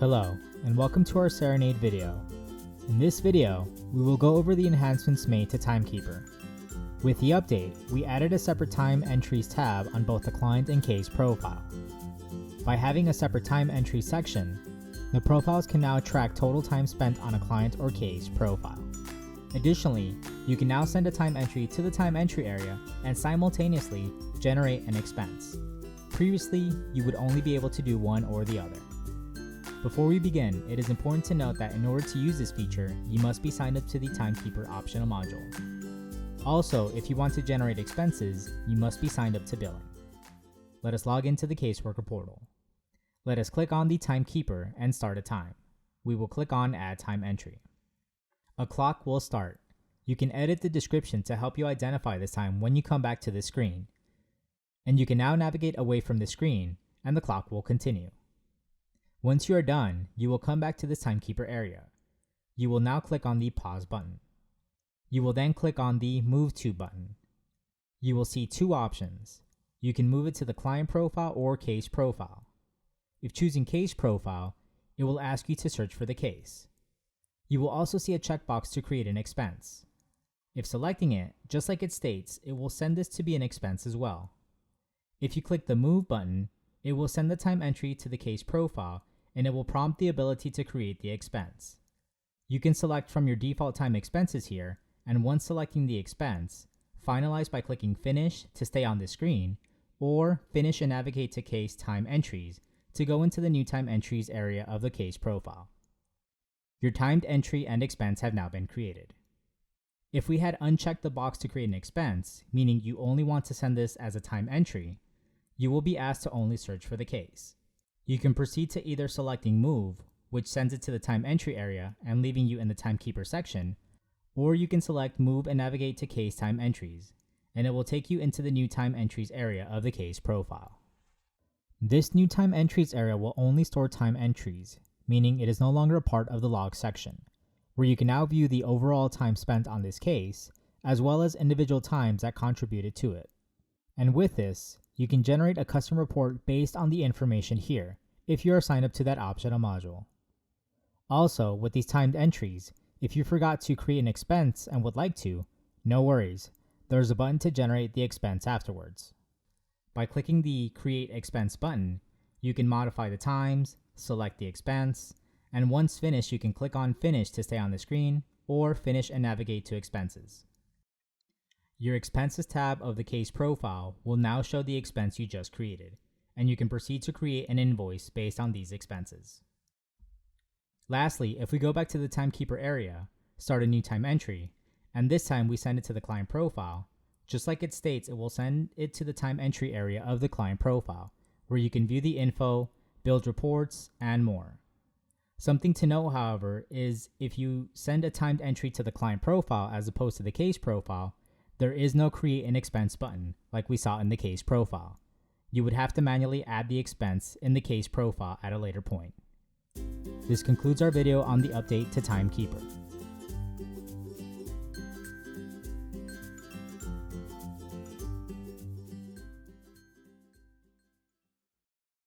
Hello, and welcome to our Cerenade video. In this video, we will go over the enhancements made to Timekeeper. With the update, we added a separate time entries tab on both the client and case profile. By having a separate time entry section, the profiles can now track total time spent on a client or case profile. Additionally, you can now send a time entry to the time entry area and simultaneously generate an expense. Previously, you would only be able to do one or the other. Before we begin, it is important to note that in order to use this feature, you must be signed up to the Timekeeper optional module. Also, if you want to generate expenses, you must be signed up to billing. Let us log into the caseworker portal. Let us click on the Timekeeper and start a time. We will click on Add Time Entry. A clock will start. You can edit the description to help you identify this time when you come back to this screen. And you can now navigate away from the screen, and the clock will continue. Once you are done, you will come back to this Timekeeper area. You will now click on the Pause button. You will then click on the Move To button. You will see two options. You can move it to the client profile or case profile. If choosing case profile, it will ask you to search for the case. You will also see a checkbox to create an expense. If selecting it, just like it states, it will send this to be an expense as well. If you click the Move button, it will send the time entry to the case profile, and it will prompt the ability to create the expense. You can select from your default time expenses here, and once selecting the expense, finalize by clicking Finish to stay on the screen, or Finish and navigate to Case Time Entries to go into the new time entries area of the case profile. Your timed entry and expense have now been created. If we had unchecked the box to create an expense, meaning you only want to send this as a time entry, you will be asked to only search for the case. You can proceed to either selecting Move, which sends it to the time entry area and leaving you in the Timekeeper section, or you can select Move and navigate to Case Time Entries, and it will take you into the new time entries area of the case profile. This new time entries area will only store time entries, meaning it is no longer a part of the log section, where you can now view the overall time spent on this case, as well as individual times that contributed to it. And with this, you can generate a custom report based on the information here, if you are signed up to that optional module. Also, with these timed entries, if you forgot to create an expense and would like to, no worries, there's a button to generate the expense afterwards. By clicking the Create Expense button, you can modify the times, select the expense, and once finished you can click on Finish to stay on the screen, or Finish and navigate to Expenses. Your Expenses tab of the case profile will now show the expense you just created, and you can proceed to create an invoice based on these expenses. Lastly, if we go back to the Timekeeper area, start a new time entry, and this time we send it to the client profile, just like it states, it will send it to the time entry area of the client profile, where you can view the info, build reports, and more. Something to note, however, is if you send a timed entry to the client profile as opposed to the case profile, there is no Create an Expense button like we saw in the case profile. You would have to manually add the expense in the case profile at a later point. This concludes our video on the update to Timekeeper.